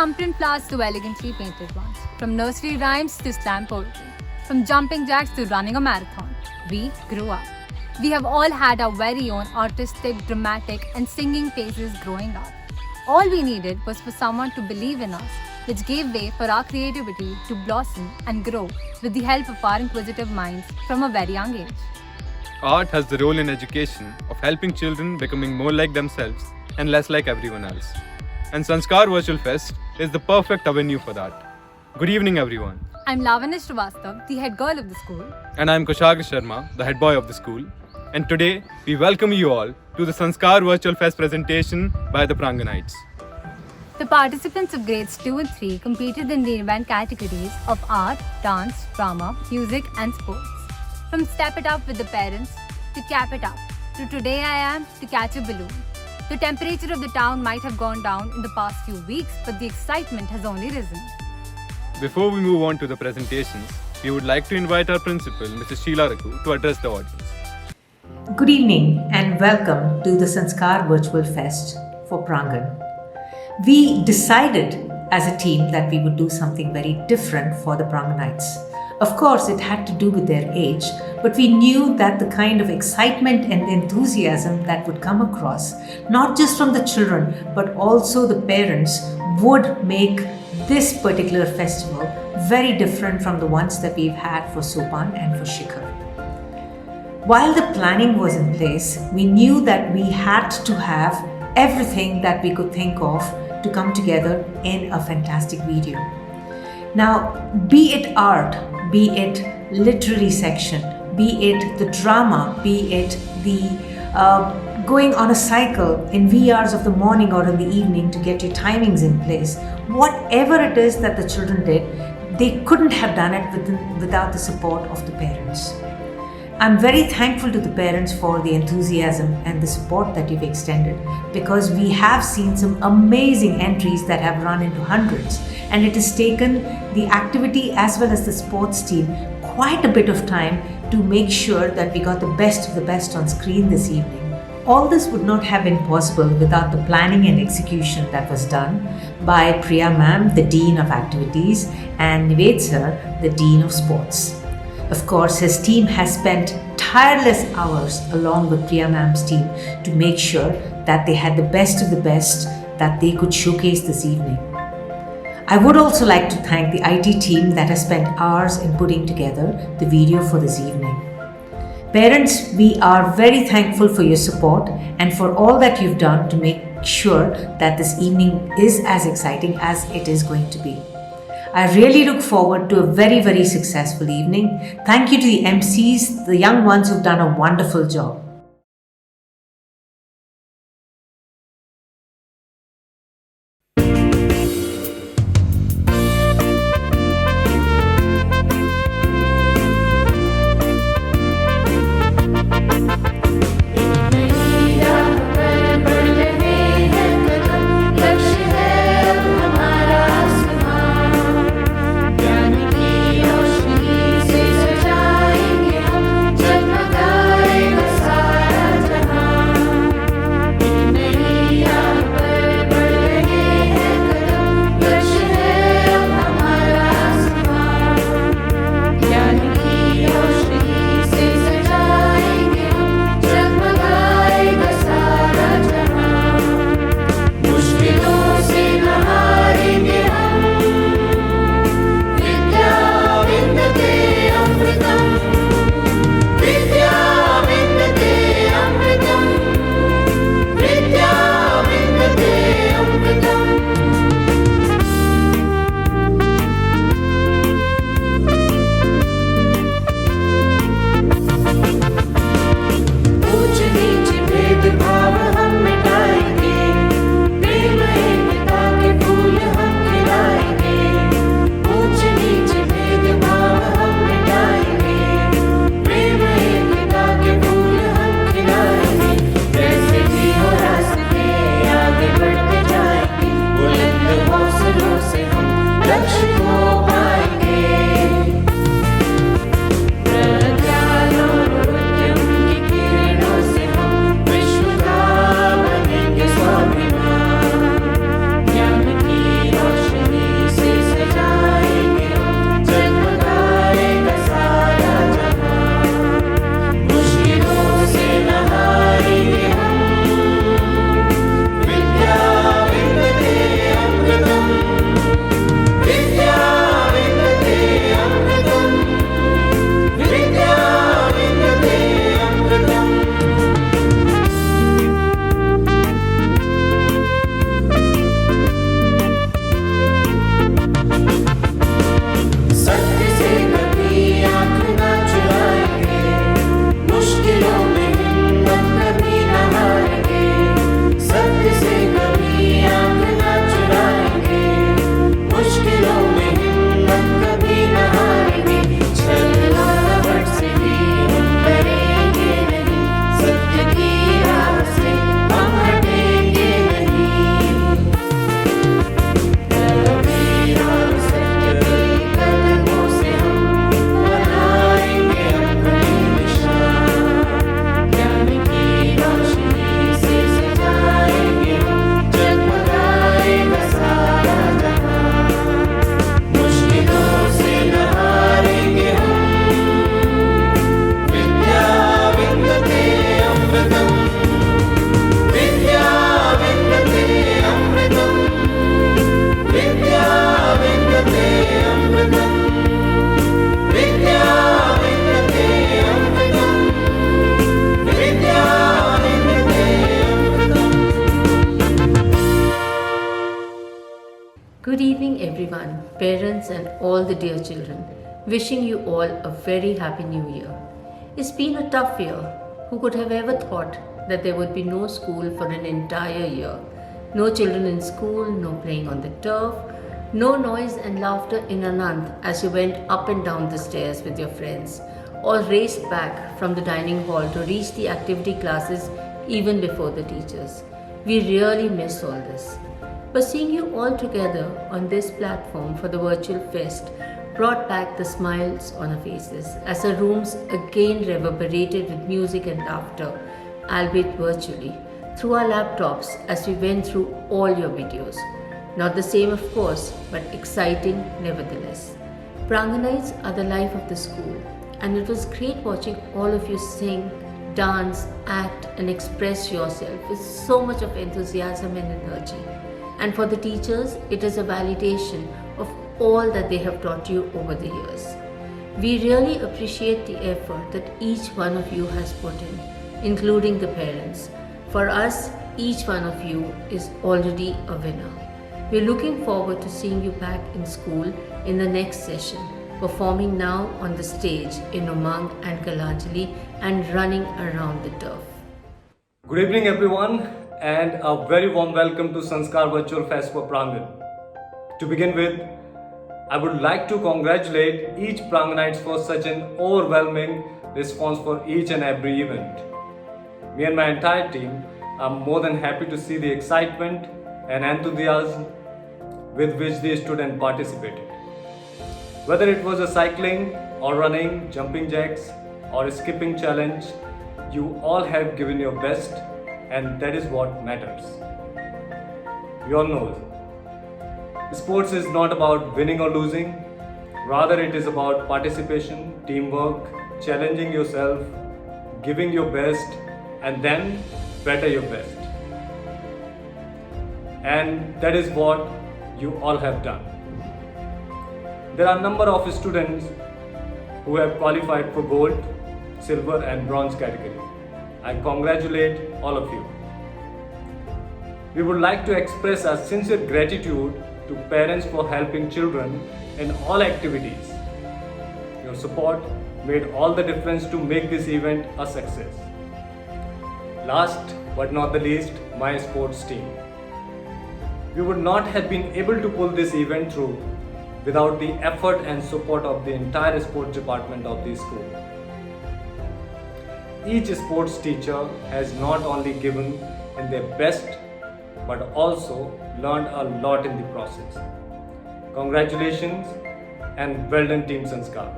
thumbprint flowers to elegantly painted ones, from nursery rhymes to slam poetry, from jumping jacks to running a marathon. We grew up. We have all had our very own artistic, dramatic, and singing phases growing up. All we needed was for someone to believe in us, which gave way for our creativity to blossom and grow with the help of our inquisitive minds from a very young age. Art has the role in education of helping children becoming more like themselves and less like everyone else. And Sanskar Virtual Fest is the perfect avenue for that. Good evening, everyone. I'm Lavanya Srivastav, the head girl of the school. And I'm Kushagra Sharma, the head boy of the school. And today, we welcome you all to the Sanskar Virtual Fest presentation by the Pranganites. The participants of grades 2 and 3 competed in the event categories of art, dance, drama, music, and sports. From Step It Up with the parents, to Cap It Up, to Today I Am, to Catch a Balloon. The temperature of the town might have gone down in the past few weeks, but the excitement has only risen. Before we move on to the presentations, we would like to invite our principal, Mrs. Sheila Rakku, to address the audience. Good evening and welcome to the Sanskar Virtual Fest for Prangan. We decided as a team that we would do something very different for the Pranganites. Of course, it had to do with their age, but we knew that the kind of excitement and enthusiasm that would come across, not just from the children, but also the parents, would make this particular festival very different from the ones that we've had for Sopan and for Shikhar. While the planning was in place, we knew that we had to have everything that we could think of to come together in a fantastic video. Now, be it art, be it literary section, be it the drama, be it the going on a cycle in VRs of the morning or in the evening to get your timings in place, whatever it is that the children did, they couldn't have done it without the support of the parents. I'm very thankful to the parents for the enthusiasm and the support that you've extended, because we have seen some amazing entries that have run into hundreds, and it has taken the activity as well as the sports team quite a bit of time to make sure that we got the best of the best on screen this evening. All this would not have been possible without the planning and execution that was done by Priya Ma'am, the Dean of Activities, and Nived Sir, the Dean of Sports. Of course, his team has spent tireless hours along with Priya Ma'am's team to make sure that they had the best of the best that they could showcase this evening. I would also like to thank the IT team that has spent hours in putting together the video for this evening. Parents, we are very thankful for your support and for all that you've done to make sure that this evening is as exciting as it is going to be. I really look forward to a very, very successful evening. Thank you to the MCs, the young ones who've done a wonderful job. जगमगाएगा सा everyone, parents and all the dear children. Wishing you all a very happy new year. It's been a tough year. Who could have ever thought that there would be no school for an entire year? No children in school, no playing on the turf, no noise and laughter in Anand as you went up and down the stairs with your friends, or raced back from the dining hall to reach the activity classes even before the teachers. We really miss all this. But seeing you all together on this platform for the virtual fest brought back the smiles on our faces as our rooms again reverberated with music and laughter, albeit virtually, through our laptops as we went through all your videos. Not the same, of course, but exciting nevertheless. Pranganites are the life of the school, and it was great watching all of you sing, dance, act, and express yourself with so much of enthusiasm and energy. And for the teachers, it is a validation of all that they have taught you over the years. We really appreciate the effort that each one of you has put in, including the parents. For us, each one of you is already a winner. We're looking forward to seeing you back in school in the next session, performing now on the stage in Umang and Kalanjali and running around the turf. Good evening everyone and a very warm welcome to Sanskar Virtual Fest for Prangan. To begin with, I would like to congratulate each Pranganites for such an overwhelming response for each and every event. Me and my entire team are more than happy to see the excitement and enthusiasm with which the students participated. Whether it was a cycling or running, jumping jacks or a skipping challenge, you all have given your best, and that is what matters. We all know sports is not about winning or losing, rather it is about participation, teamwork, challenging yourself, giving your best, and then better your best. And that is what you all have done. There are a number of students who have qualified for gold, silver and bronze category. I congratulate all of you. We would like to express our sincere gratitude to parents for helping children in all activities. Your support made all the difference to make this event a success. Last but not the least, my sports team. We would not have been able to pull this event through without the effort and support of the entire sports department of the school. Each sports teacher has not only given in their best but also learned a lot in the process. Congratulations and well done Team Sanskar.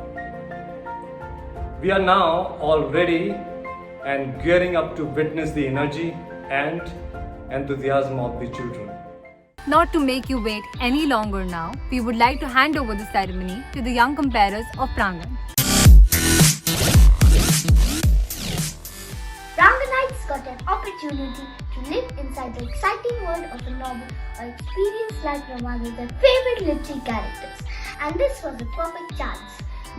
We are now all ready and gearing up to witness the energy and enthusiasm of the children. Not to make you wait any longer now, we would like to hand over the ceremony to the young comparers of Prangan. Pranganites got an opportunity to live inside the exciting world of a novel or experience like Raman with their favorite literary characters. And this was a perfect chance.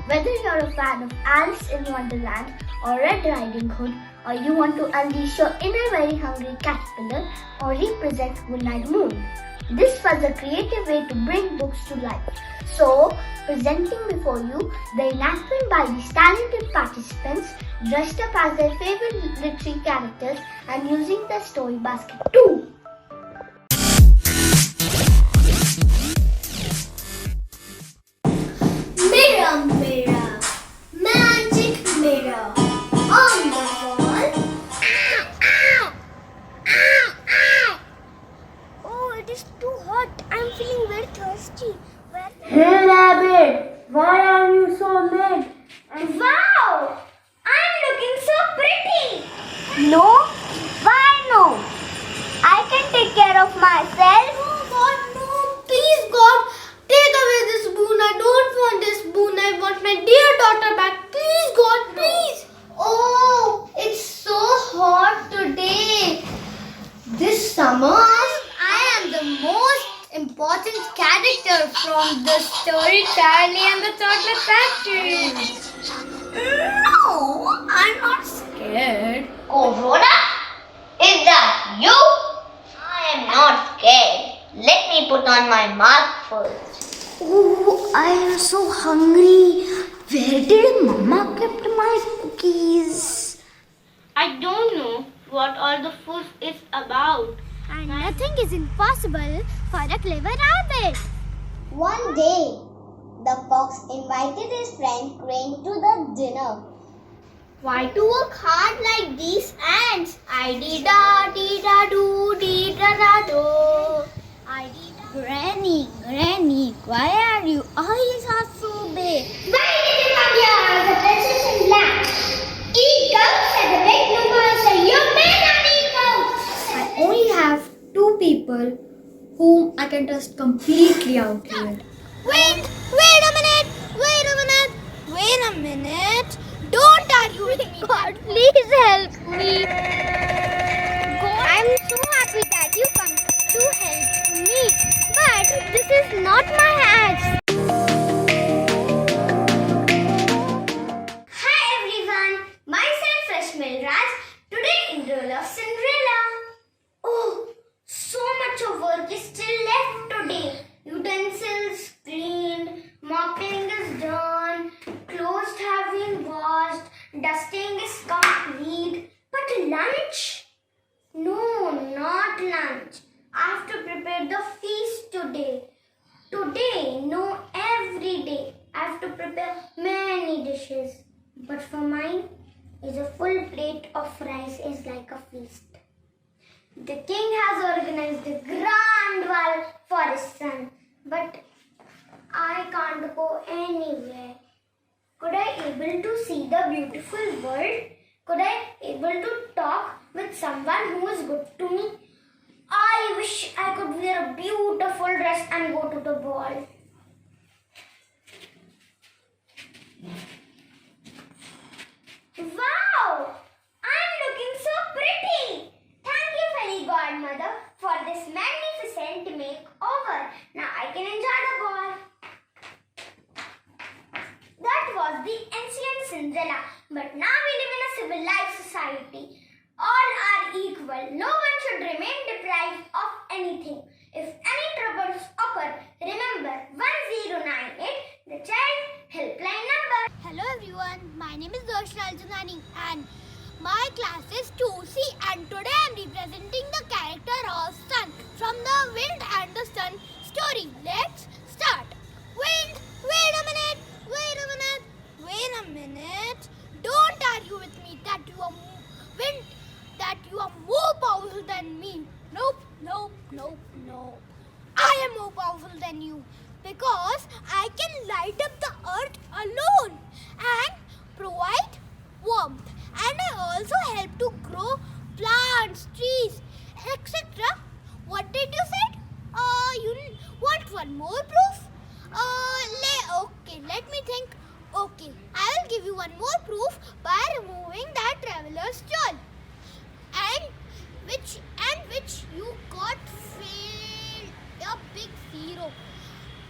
Whether you're a fan of Alice in Wonderland or Red Riding Hood, or you want to unleash your inner very hungry caterpillar or represent Goodnight Moon, this was a creative way to bring books to life. So, presenting before you the enactment by these talented participants dressed up as their favorite literary characters and using the story basket too. Mirror, mirror, magic mirror on the wall. Oh, it is too hot. I'm feeling very thirsty. Hey Rabbit, why are you so late? Wow! I'm looking so pretty. No? Why no? I can take care of myself. Oh God, no! Please God, take away this spoon. I don't want this spoon. I want my dear daughter back. Please God, please. Oh, it's so hot today. This summer, I am the most important character from the story Charlie and the Chocolate Factory. No, I'm not scared. Oh, Rhoda? Is that you? I am not scared. Let me put on my mask first. so hungry. Where did Mama kept my cookies? I don't know what all the fuss is about. And nothing is impossible for a clever rabbit. One day, the fox invited his friend Crane to the dinner. Why to work hard like these ants? I did da dee da do dee da da do. I did. Granny, why are you eyes are so big? Why did you come here? The princess in black. Eat goats at the big number, so you may not eat goats. I only have two people whom I can trust completely out here. Wait a minute. Don't argue with me. God, please help me. God, I'm so happy that you come to help me. But this is not my axe. Hi everyone. Myself Rashmil Raj. Today in role of Cinderella. Oh, so much of work is still left today. Utensils cleaned, mopping is done, clothes have been washed, dusting is complete. But lunch? No, not lunch. I have to prepare the feast today. Today, no, every day. I have to prepare many dishes. But for mine, is a full plate of rice is like a feast. The king has organized a grand ball for his son, but I can't go anywhere. Could I able to see the beautiful world? Could I able to talk with someone who is good to me? I wish I could wear a beautiful dress and go to the ball. Wow! I'm looking so pretty! Thank you, Fairy Godmother, for this magnificent makeover. Now I can enjoy the ball. That was the ancient Cinderella, but now we live in a civilized society. All are equal. No one should remain deprived of anything. If any troubles occur, remember 1098, the child helpline number. Hello everyone, my name is Darshana Aljanani and my class is 2C and today I am representing the character of Sun from the Wind and the Sun story. Let's start. Wind, wait a minute. Don't argue with me that you are Wind, that you are more powerful than me. Nope. I am more powerful than you because I can light up the earth alone and provide warmth. And I also help to grow plants, trees, etc. What did you say? You want one more proof? Okay, let me think. Okay, I will give you one more proof by removing that traveler's jewel. And which you got failed a big zero.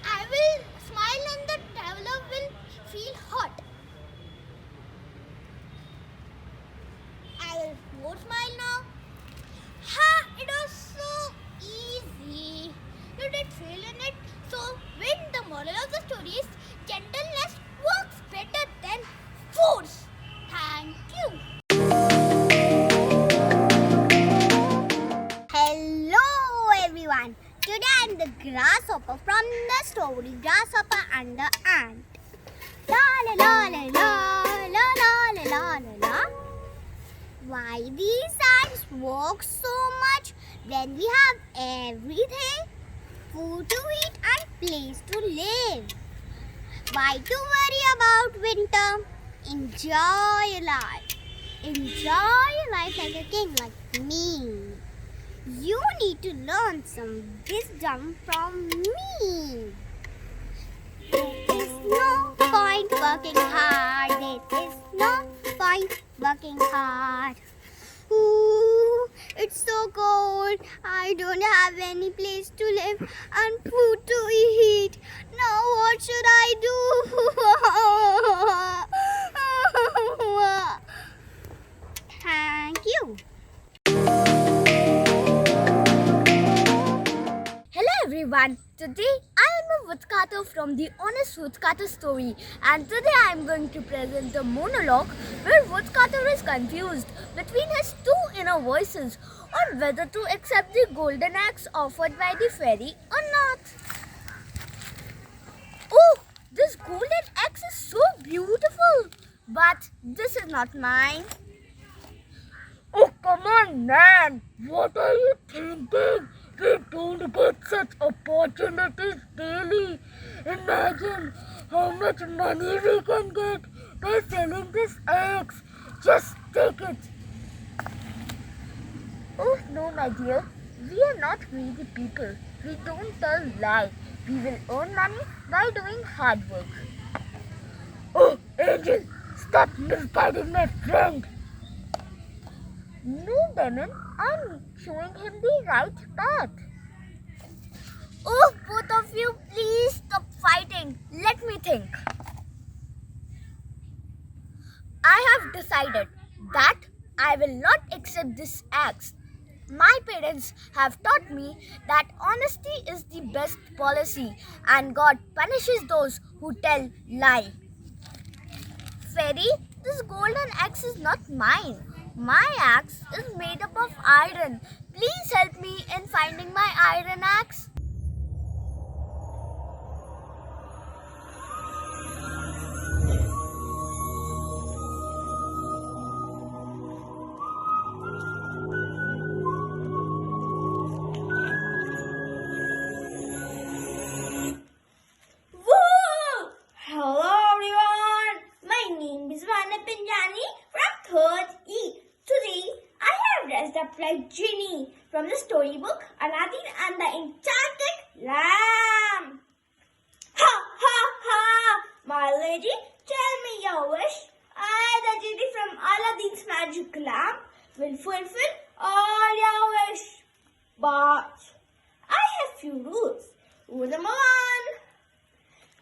I will smile and the traveler will feel hot. I will more smile now. Ha! It was so easy. You did fail in it. So, when the moral of the story is gentleness works better than force. Thank you. Hello everyone. Today I am the grasshopper from the story Grasshopper and the Ant. La la la la la la la la la la. Why these ants work so much when we have everything? Food to eat and place to live. Why to worry about winter? Enjoy your life. Enjoy your life like a king like me. You need to learn some wisdom from me. There is no point working hard. There is no point working hard. Ooh, it's so cold. I don't have any place to live and food to eat. Now what should I do? Thank you. Hello everyone. Today I am a Woodcutter from the Honest Woodcutter Story, and today I am going to present a monologue where Woodcutter is confused between his two inner voices on whether to accept the golden axe offered by the fairy or not. Oh, this golden axe is so beautiful, but this is not mine. Oh, come on, man. What are you thinking? We don't get such opportunities daily. Imagine how much money we can get by selling this axe. Just take it. Oh, no, my dear. We are not greedy people. We don't tell lies. We will earn money by doing hard work. Oh, Angel, stop misguiding my friend. No, Demon, I'm showing him the right path. Oh, both of you, please stop fighting. Let me think. I have decided that I will not accept this axe. My parents have taught me that honesty is the best policy and God punishes those who tell lie. Fairy, this golden axe is not mine. My axe is made up of iron. Please help me in finding my iron axe. Woo! Hello everyone. My name is Vana Pinjani from 3rd E. Today I have dressed up like Ginny from the storybook Aladdin and the Enchanted Lamp. Ha ha ha! My lady, tell me your wish. I, the genie from Aladdin's magic lamp, will fulfill all your wish. But I have few rules. Rule number 1.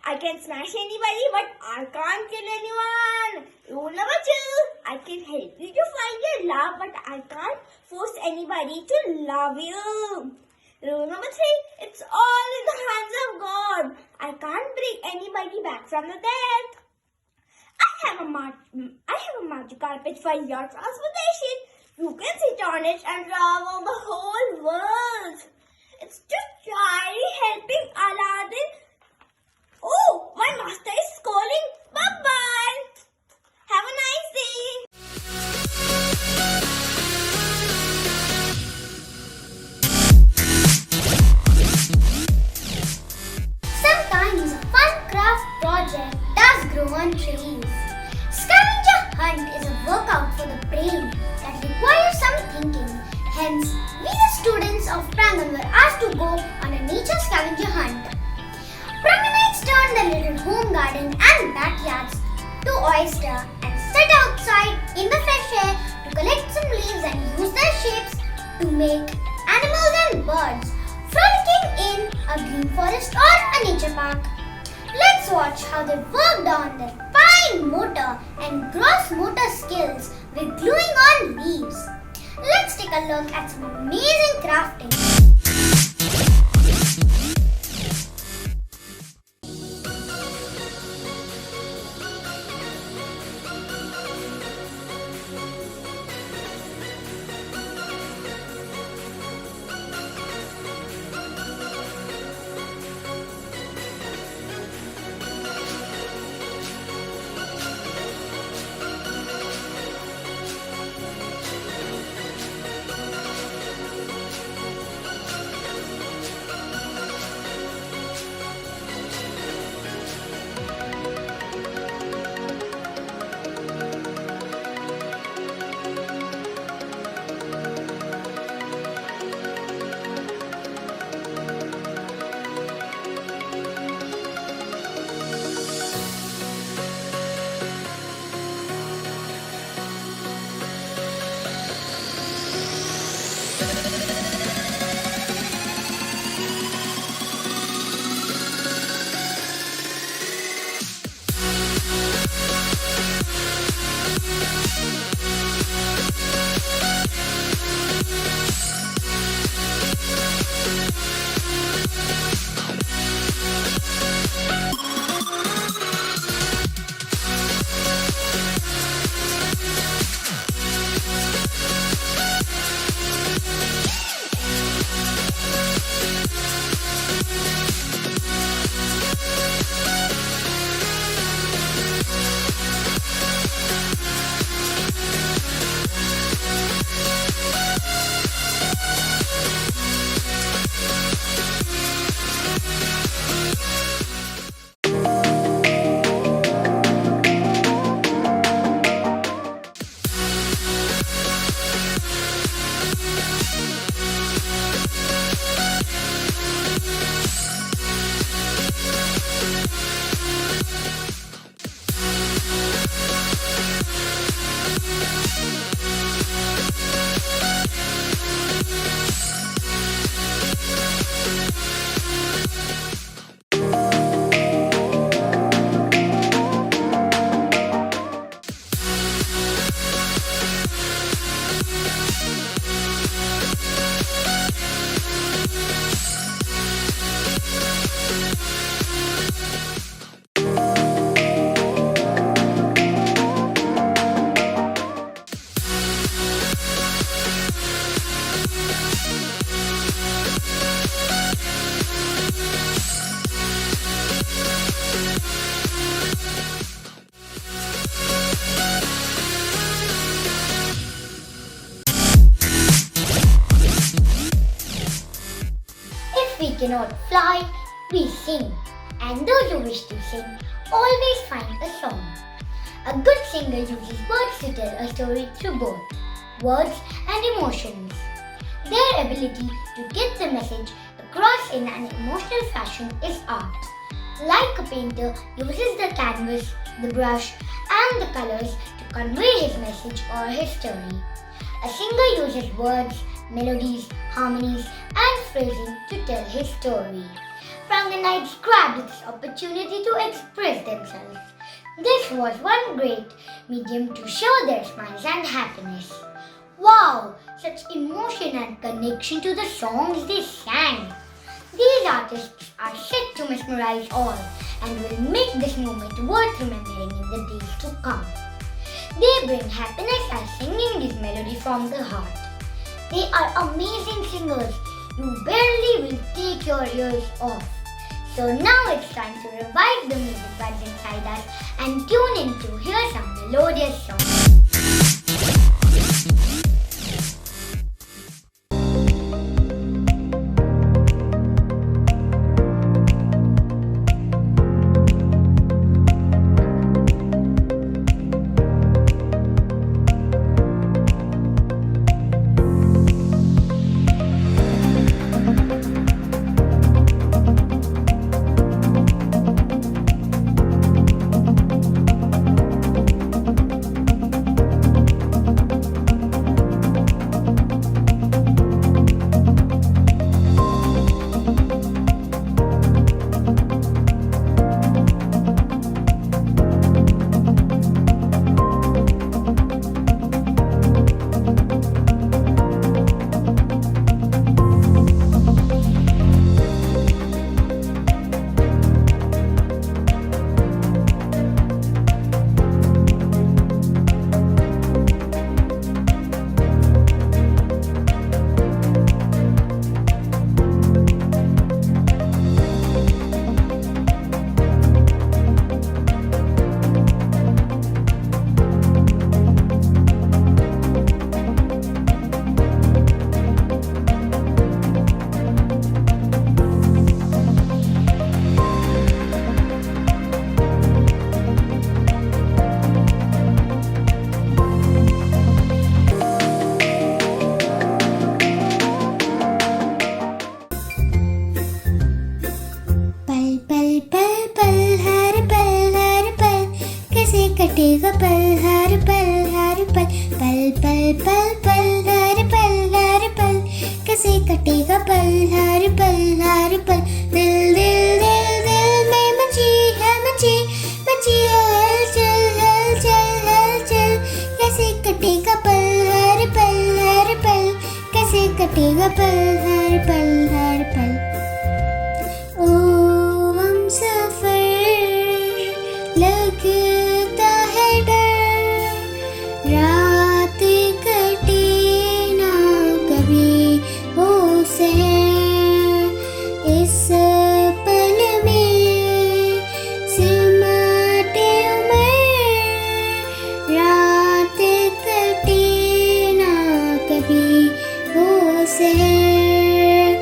I can smash anybody, but I can't kill anyone. Rule number 2. I can help you to find your love, but I can't force anybody to love you. Rule number 3. It's all in the hands of God. I can't bring anybody back from the dead. I have a magic carpet for your transportation. You can sit on it and travel the whole world. It's just trying helping Aladdin. Oh, my master is calling. Bye-bye. Have a nice day. Sometimes a fun craft project does grow on trees. Scavenger hunt is a workout for the brain that requires some thinking. Hence, we the students of Prangan were asked to go on a nature scavenger hunt. Pranganites turned their little home garden and backyards to oyster and sit outside in the fresh air to collect some leaves and use their shapes to make animals and birds frolicking in a green forest or a nature park. Let's watch how they worked on their fine motor and gross motor skills with gluing on leaves. Let's take a look at some amazing crafting. cannot fly, we sing. And those who wish to sing always find a song. A good singer uses words to tell a story through both words and emotions. Their ability to get the message across in an emotional fashion is art. Like a painter uses the canvas, the brush and the colors to convey his message or his story. A singer uses words, melodies, harmonies and phrasing to tell his story. Prangonites grabbed this opportunity to express themselves. This was one great medium to show their smiles and happiness. Wow! Such emotion and connection to the songs they sang. These artists are set to mesmerize all and will make this moment worth remembering in the days to come. They bring happiness as singing this melody from the heart. They are amazing singers. You barely will take your ears off. So now it's time to revive the music buds inside us and tune in to hear some melodious songs. कटेगा पल हर पल पल पल पल पल हर पल कैसे कटेगा पल हर पल दिल दिल दिल दिल में मची है हलचल कैसे कटेगा पल हर पल कैसे कटेगा पल हर पल ओ हम सफर लगता है डर रात कटे ना कभी हो सहर इस पल में सिमटे उम्र रात कटे ना कभी हो सहर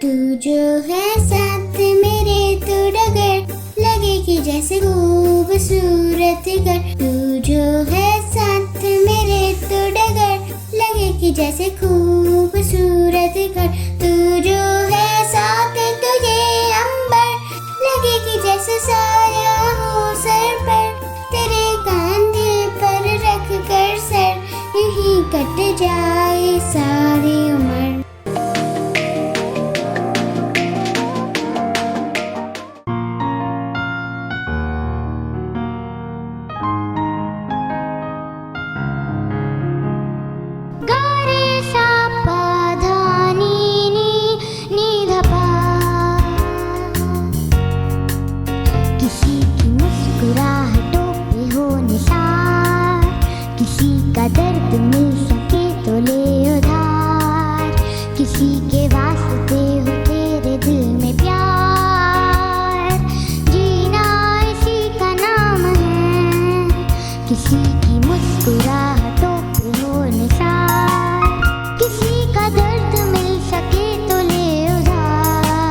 तू जो है साथ मेरे तो डगर लगे कि जैसे खूबसूरत घर तू जो है साथ मेरे तो डगर लगे कि जैसे खूबसूरत घर तू जो है साथ तुझे अंबर लगे कि जैसे साया हो सर पर तेरे कंधे पर रख कर सर यही कट जाए सारी उम्र दर्द मिल सके तो ले उधार किसी के वास्ते हो तेरे दिल में प्यार जीना इसी का नाम है किसी की मुस्कुराहटों पे हो निसार किसी का दर्द मिल सके तो ले उधार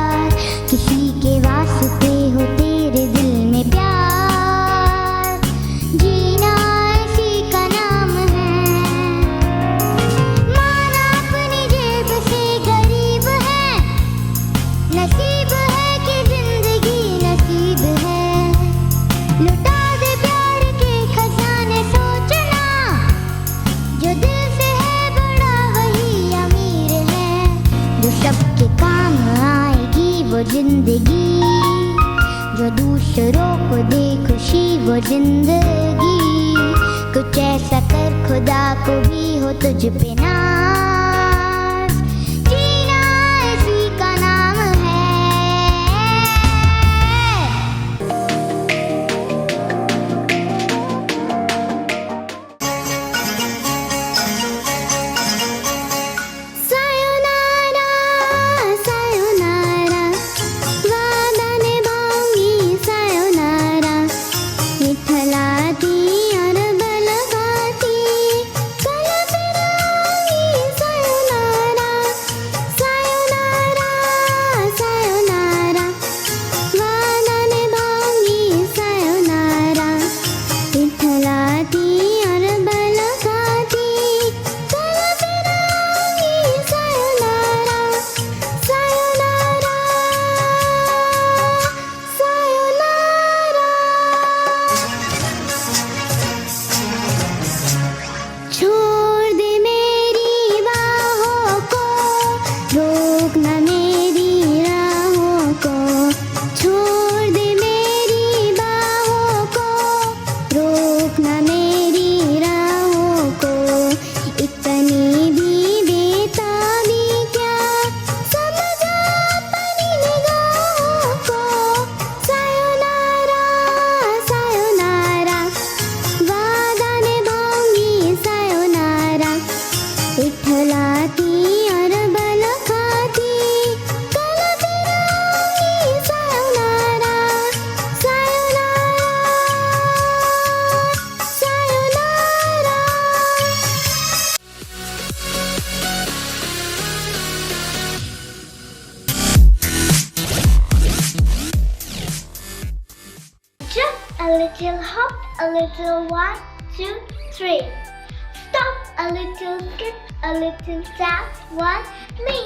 जिंदगी, जो दूसरों को दे खुशी वो जिंदगी। कुछ ऐसा कर खुदा को भी हो तुझ पे नाज, जीना इसी का नाम है। सायोनारा सायोनारा, वादा निभाऊंगी सायोनारा। विठ्ठलाती और बलवाती, कल फिराऊंगी सायोनारा। सायोनारा सायोनारा, वादा निभाऊंगी सायोनारा। विठ्ठलाती और बलवाती, कल फिराऊंगी सायोनारा। Sayonara sayonara. छोड़ दे मेरी बाहों को, रोक न मेरी राहों को। छोड़ दे मेरी बाहों को, रोक न मेरी राहों को। इतनी भी बेताबी क्या, समझा अपनी निगाहों को। सायोनारा सायोनारा, वादा निभाऊंगी सायोनारा। विठ्ठलाती और बलखाती, कल फिराऊंगी sayonara. Sayonara sayonara. Jump a little, hop a little, 1, 2, 3. Stop a little, skip a little, tap, 1, me.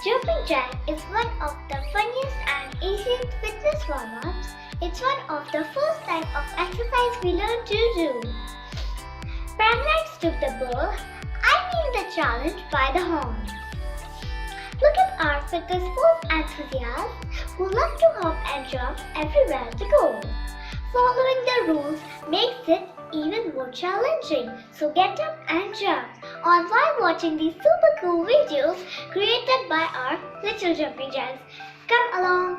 Jumping jack is one of the funniest and easiest fitness warm-ups. It's one of the first type of exercise we learn to do. Pramlites took the bull, I mean the challenge, by the horns. Look at our fitness full enthusiasts who love to hop and jump everywhere they go. Following the rules makes it even more challenging, so get up and jump on while watching these super cool videos created by our little jumping jacks. Come along!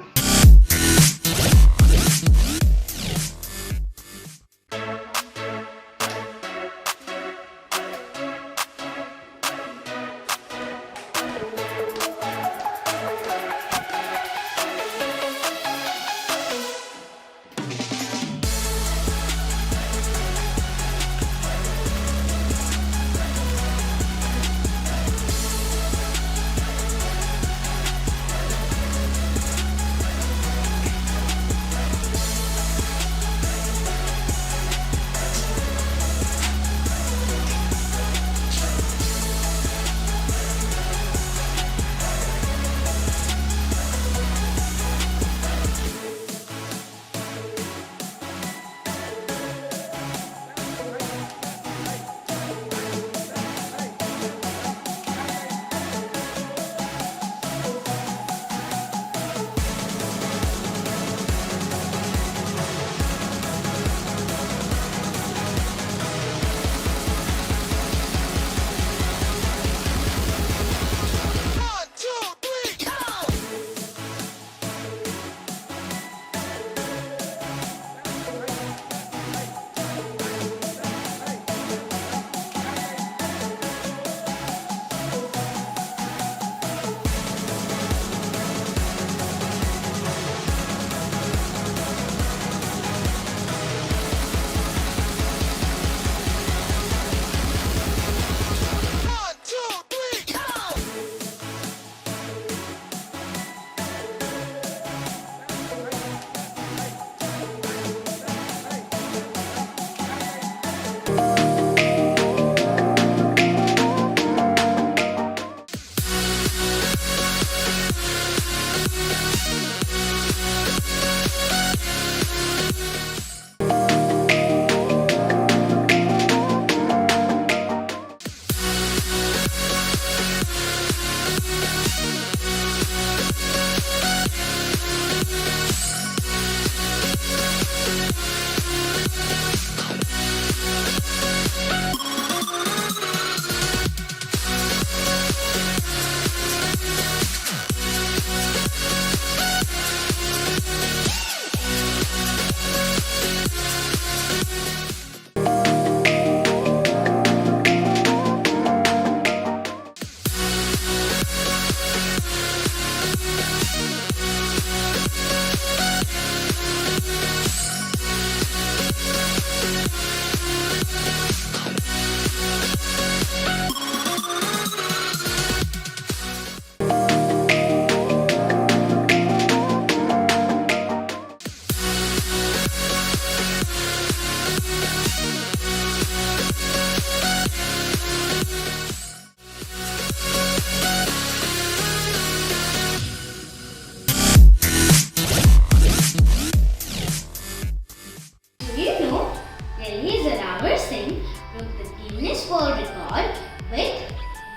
broke the Guinness World Record with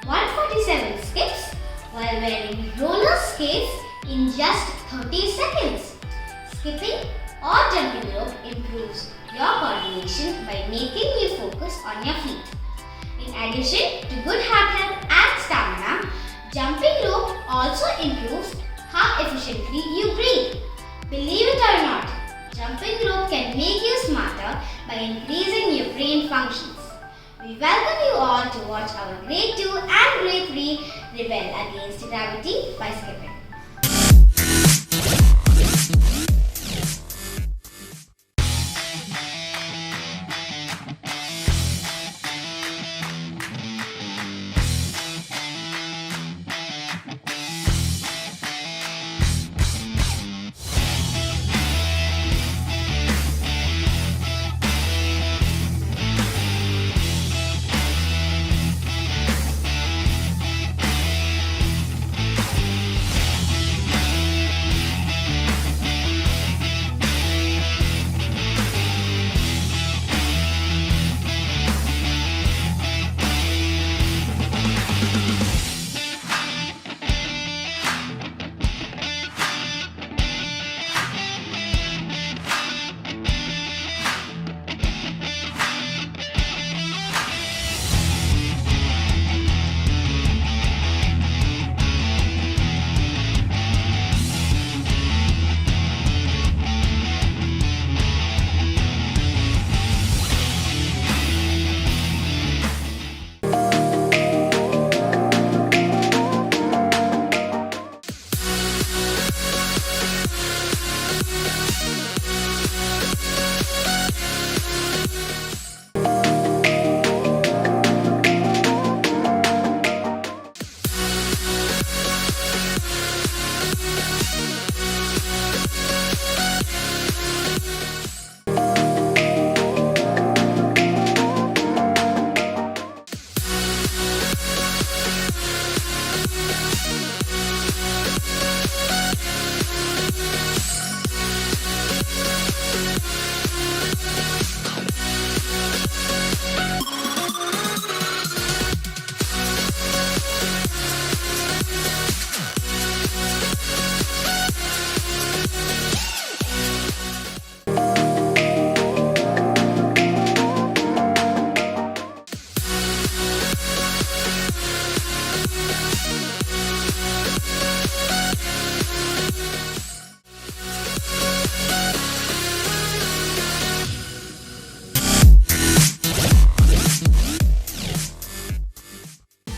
147 skips while wearing roller skates in just 30 seconds. Skipping or jumping rope improves your coordination by making you focus on your feet. In addition to good heart health and stamina, jumping rope also improves how efficiently you breathe. Believe it or not, jumping rope can make you smarter by increasing your brain functions. We welcome you all to watch our Grade 2 and Grade 3 rebel against gravity by skipping.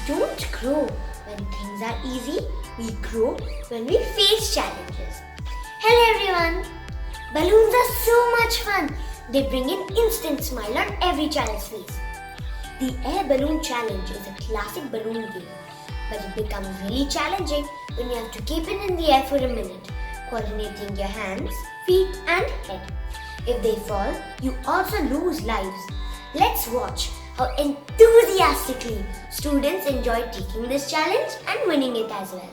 Don't grow when things are easy, we grow when we face challenges. Hello everyone! Balloons are so much fun. They bring an instant smile on every child's face. The Air Balloon Challenge is a classic balloon game, but it becomes really challenging when you have to keep it in the air for a minute, coordinating your hands, feet and head. If they fall, you also lose lives. Let's watch how enthusiastically students enjoy taking this challenge and winning it as well.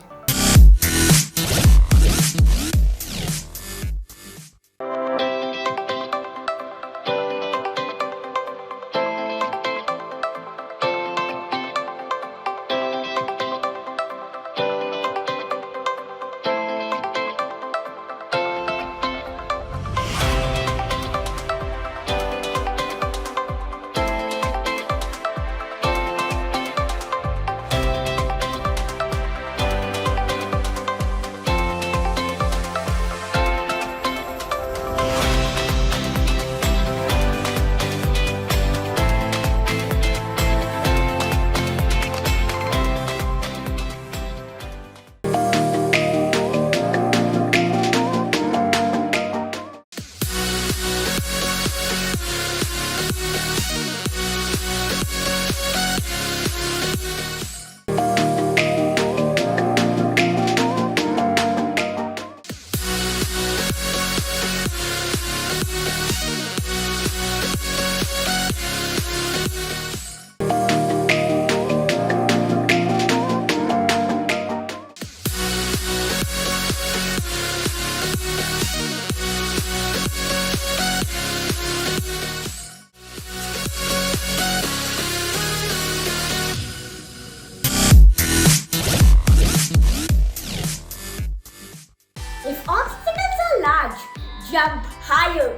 jump higher.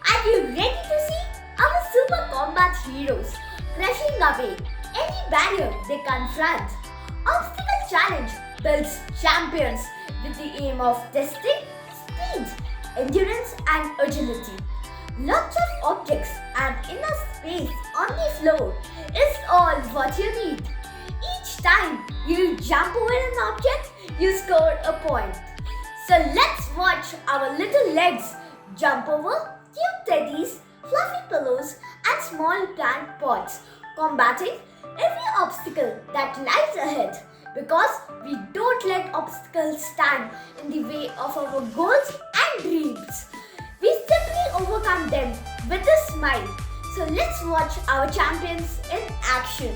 Are you ready to see our super combat heroes crushing away any barrier they confront? Obstacle Challenge builds champions with the aim of testing speed, endurance and agility. Lots of objects and enough space on the floor is all what you need. Each time you jump over an object, you score a point. So let's watch our little legs jump over cute teddies, fluffy pillows and small plant pots, combating every obstacle that lies ahead. Because we don't let obstacles stand in the way of our goals and dreams. We simply overcome them with a smile. So let's watch our champions in action.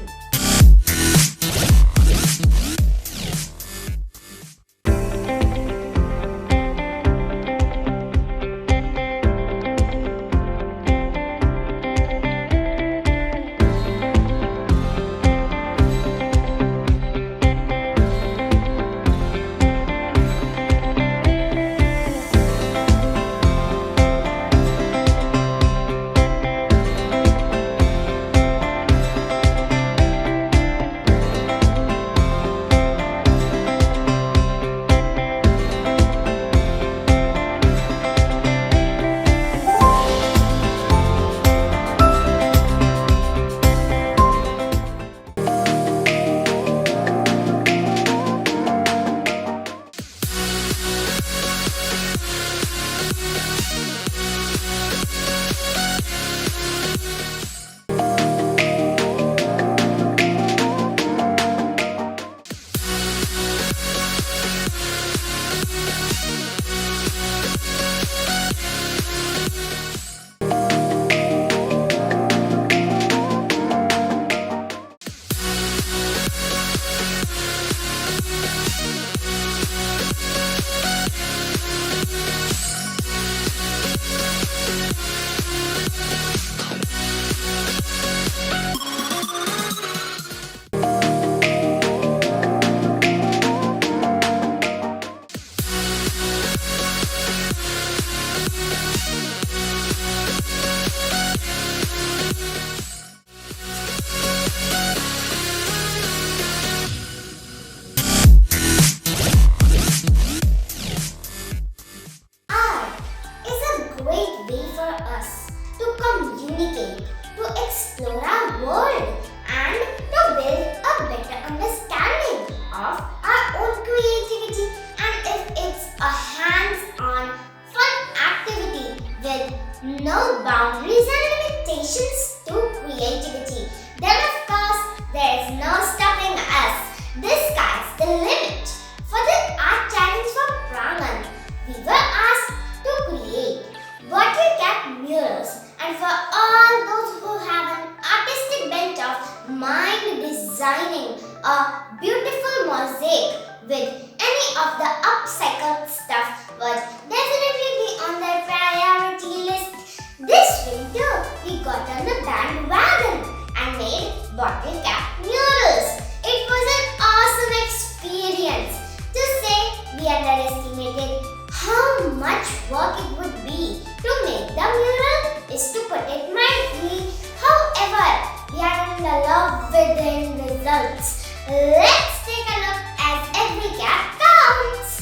No boundaries and limitations to creativity. Then of course, there is no stopping us. The sky's the limit. For the art challenge for Prangan, we were asked to create water gap murals, and for all those who have an artistic bent of mind designing a beautiful mosaic with any of the upcycled stuff would definitely be on their priority list. This winter, we got on the bandwagon and made bottle cap murals. It was an awesome experience. To say we underestimated how much work it would be to make the mural is to put it mildly. However, we are in love with the end results. Let's take a look as every cap counts.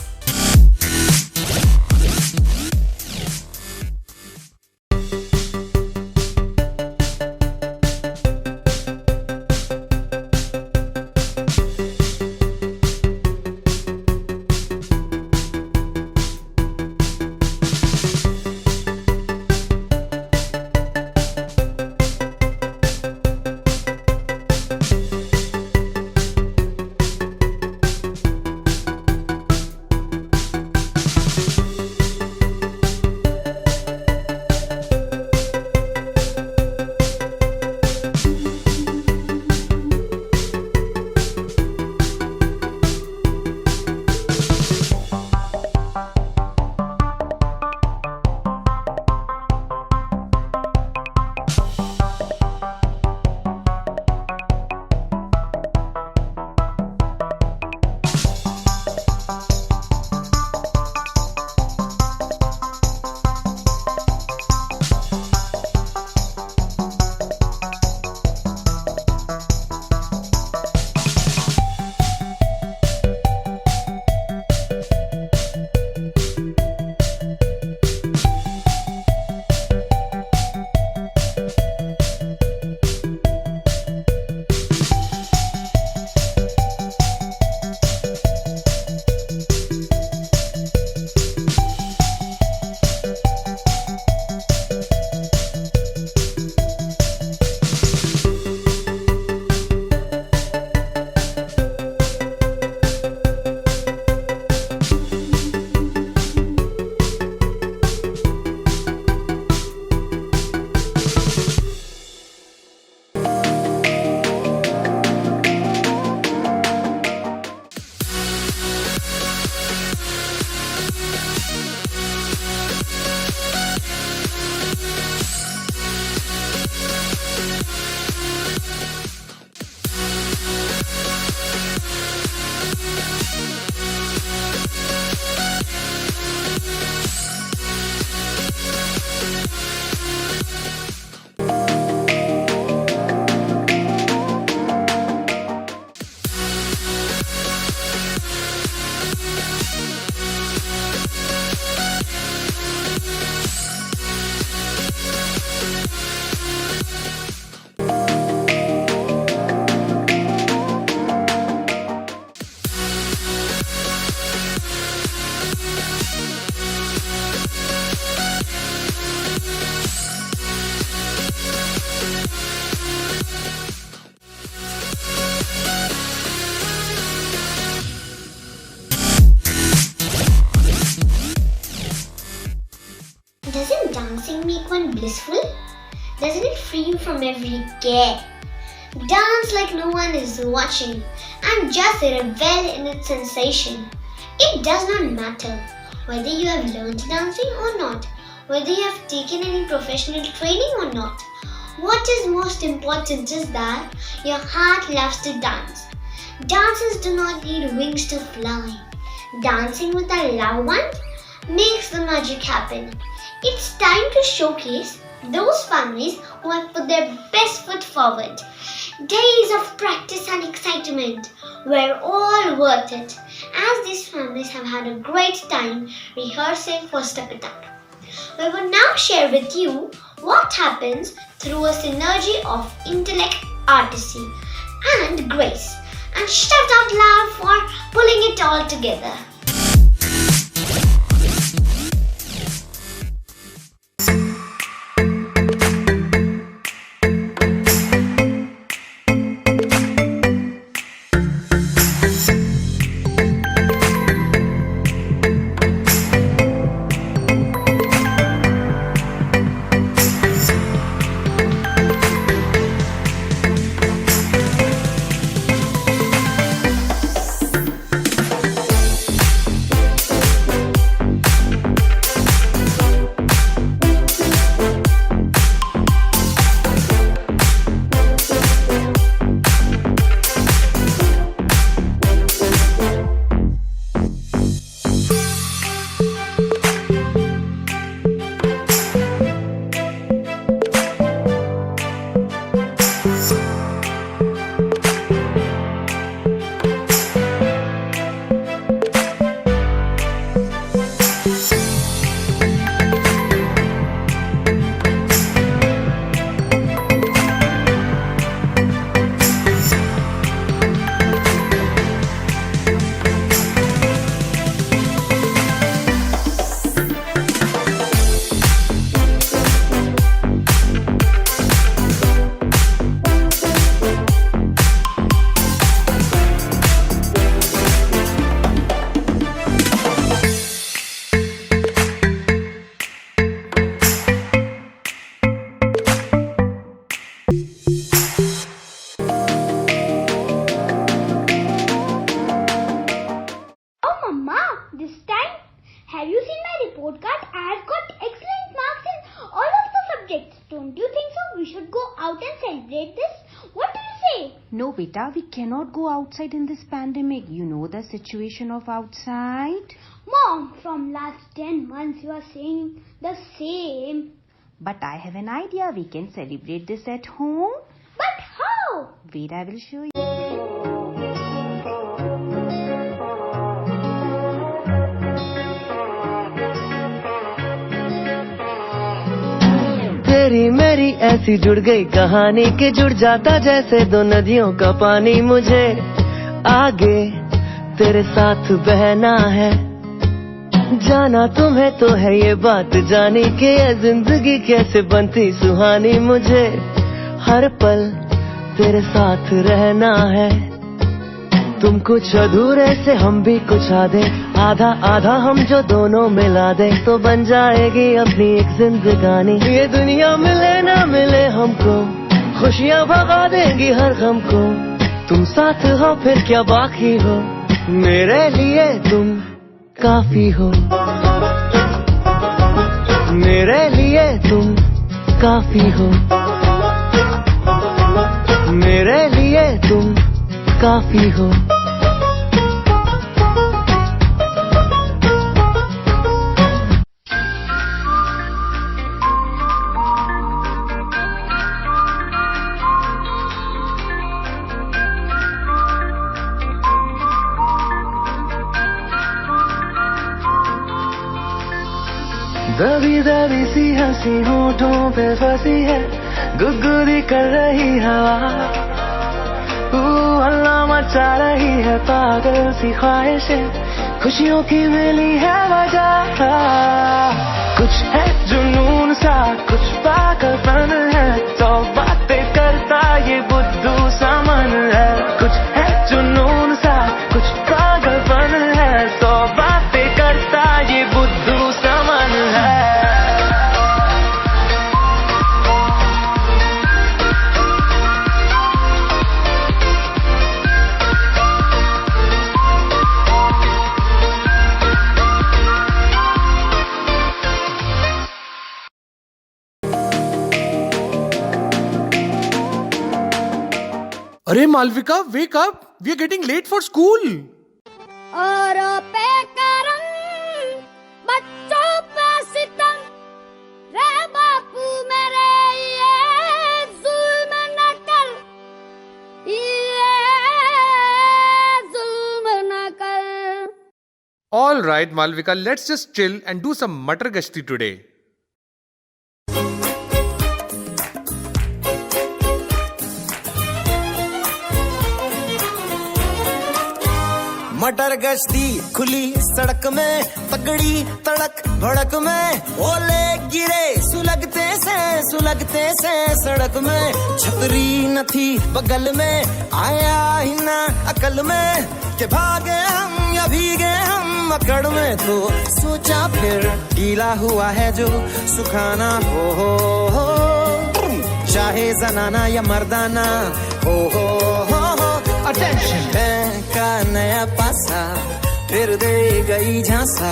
blissful? Doesn't it free you from every care? Dance like no one is watching and just revel in its sensation. It does not matter whether you have learned dancing or not, whether you have taken any professional training or not. What is most important is that your heart loves to dance. Dancers do not need wings to fly. Dancing with our loved ones makes the magic happen. It's time to showcase those families who have put their best foot forward. Days of practice and excitement were all worth it, as these families have had a great time rehearsing for Step It Up. We will now share with you what happens through a synergy of intellect, artistry and grace, and shout out loud for pulling it all together. Have you seen my report card? I have got excellent marks in all of the subjects. Don't you think so? We should go out and celebrate this. What do you say? No, beta, we cannot go outside in this pandemic. You know the situation of outside. Mom, from last 10 months you are saying the same. But I have an idea. We can celebrate this at home. But how? Wait, I will show you. तेरी मेरी ऐसी जुड़ गई कहानी कि जुड़ जाता जैसे दो नदियों का पानी। मुझे आगे तेरे साथ बहना है, जाना तुम्हें तो है ये बात जानी कि ये जिंदगी कैसे बनती सुहानी। मुझे हर पल तेरे साथ रहना है, तुम कुछ अधूरे से हम भी कुछ आधे, आधा आधा हम जो दोनों मिला दे तो बन जाएगी अपनी एक जिंदगानी। ये दुनिया मिले ना मिले हमको, खुशियाँ भगा देंगी हर गम को। तुम साथ हो फिर क्या बाकी हो, मेरे लिए तुम काफी हो, मेरे लिए तुम काफी हो, मेरे लिए तुम काफी हो। दबी दबी सी हंसी होठों पे फंसी है, गुदगुदी कर रही हवा, हल्ला मचा रही है पागल सी ख्वाहिशें, खुशियों की मिली है वजह। कुछ है जुनून सा कुछ पागलपन है, तो बातें करता ये बुद्धू सा मन है। कुछ है जुनून सा कुछ पागलपन है, तो बातें करता ये बुद्धू सा मन है। अरे Malvika, wake up! We are getting late for school. और पे करम बच्चों पे सितम रे बापू मेरे ये जुल्म न कर, ये जुल्म न कर. All right, Malvika, let's just chill and do some matar gashti today. मटर गश्ती खुली सड़क में, तगड़ी तड़क भड़क में, ओले गिरे सुलगते से सड़क में, छतरी न थी बगल में, आया ही ना अकल में, के भागे हम या भीगे हम अकड़ में, तो सोचा फिर गीला हुआ है जो सुखाना हो, चाहे जनाना या मर्दाना हो. अटेंशन का नया पासा फिर दे गई झांसा,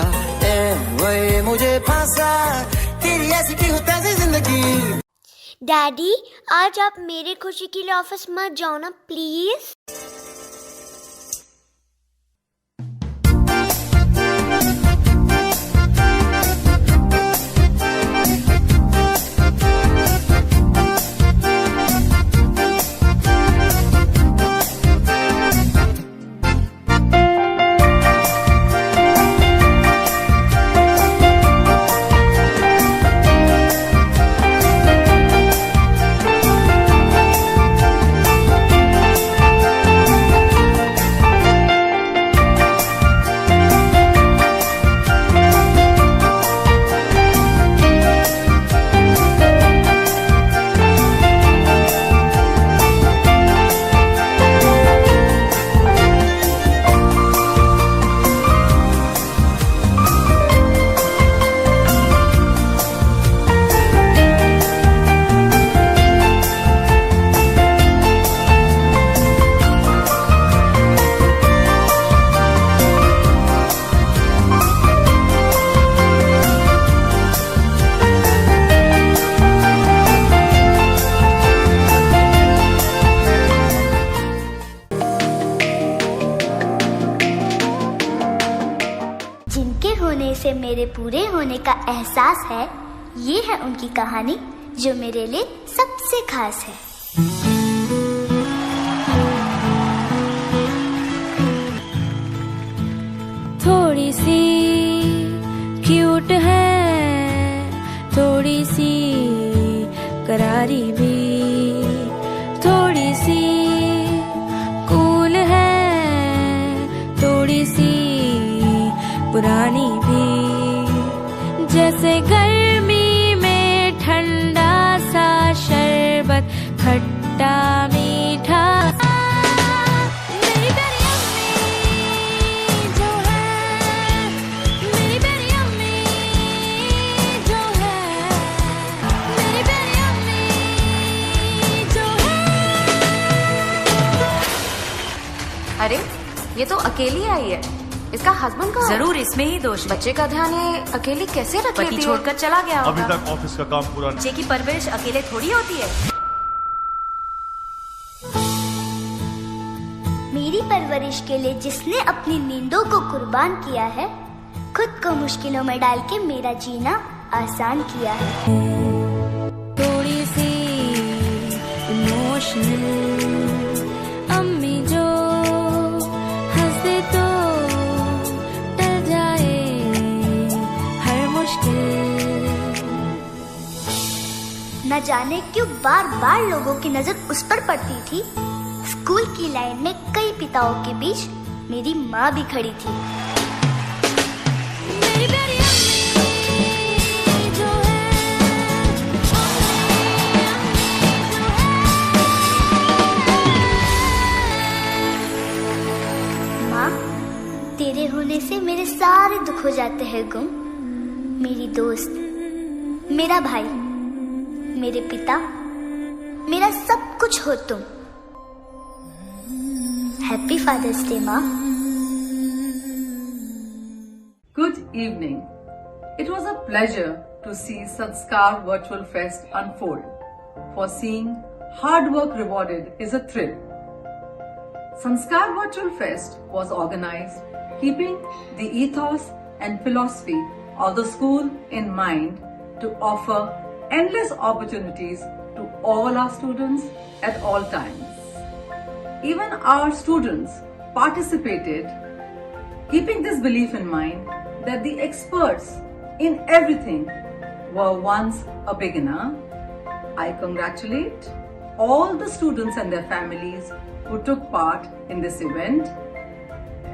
वही मुझे फांसा, तेरी ऐसी की होता है जिंदगी. डैडी, आज आप मेरी खुशी के लिए ऑफिस मत जाओ ना प्लीज. होने से मेरे पूरे होने का एहसास है, ये है उनकी कहानी जो मेरे लिए सबसे खास है. थोड़ी सी क्यूट है, थोड़ी सी करारी भी, थोड़ी सी कूल है, थोड़ी सी पुरानी भी, जैसे गर्मी में ठंडा सा शरबत, खट्टा मीठा. मेरी प्यारी अम्मी जो है, मेरी प्यारी अम्मी जो है, मेरी प्यारी अम्मी जो है. अरे ये तो अकेली आई है, इसका हस्बैंड का जरूर इसमें ही दोष है. बच्चे का ध्यान ये अकेली कैसे रख लेती है? पति छोड़कर चला गया होगा. अभी तक ऑफिस का काम पूरा नहीं. बच्चे की परवरिश अकेले थोड़ी होती है. मेरी परवरिश के लिए जिसने अपनी नींदों को कुर्बान किया है, खुद को मुश्किलों में डाल के मेरा जीना आसान किया है. थोड़ी सी इमोशनल अम्मी जो हंस दे तो टल जाए हर मुश्किल. न जाने क्यों बार बार लोगों की नजर उस पर पड़ती थी. स्कूल की लाइन में कई पिताओं के बीच मेरी माँ भी खड़ी थी. मेरी प्यारी अम्मी जो माँ, तेरे होने से मेरे सारे दुख हो जाते हैं गुम. मेरी दोस्त, मेरा भाई, मेरे पिता, मेरा सब कुछ हो तुम. Happy Father's Day, Ma. Good evening. It was a pleasure to see Sanskar Virtual Fest unfold. For seeing hard work rewarded is a thrill. Sanskar Virtual Fest was organized keeping the ethos and philosophy of the school in mind to offer endless opportunities to all our students at all times. Even our students participated, keeping this belief in mind that the experts in everything were once a beginner. I congratulate all the students and their families who took part in this event,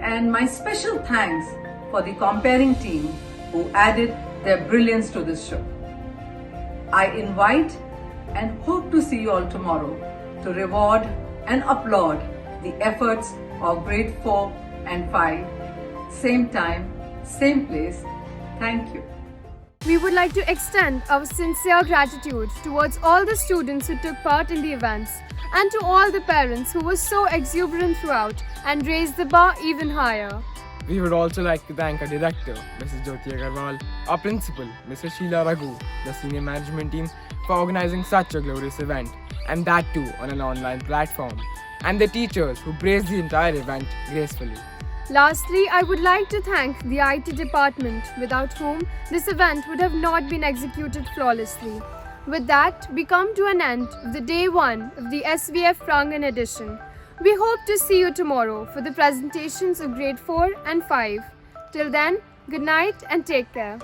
and my special thanks for the comparing team who added their brilliance to this show. I invite and hope to see you all tomorrow to reward and applaud the efforts of grade 4 and 5. Same time, same place. Thank you. We would like to extend our sincere gratitude towards all the students who took part in the events and to all the parents who were so exuberant throughout and raised the bar even higher. We would also like to thank our director, Mrs. Jyoti Agarwal, our principal, Mr. Sheila Raghu, the senior management team for organizing such a glorious event, and that too on an online platform, and the teachers who braced the entire event gracefully. Lastly, I would like to thank the IT department, without whom this event would have not been executed flawlessly. With that, we come to an end of the day 1 of the SVF Prangan edition. We hope to see you tomorrow for the presentations of grade 4 and 5. Till then, good night and take care.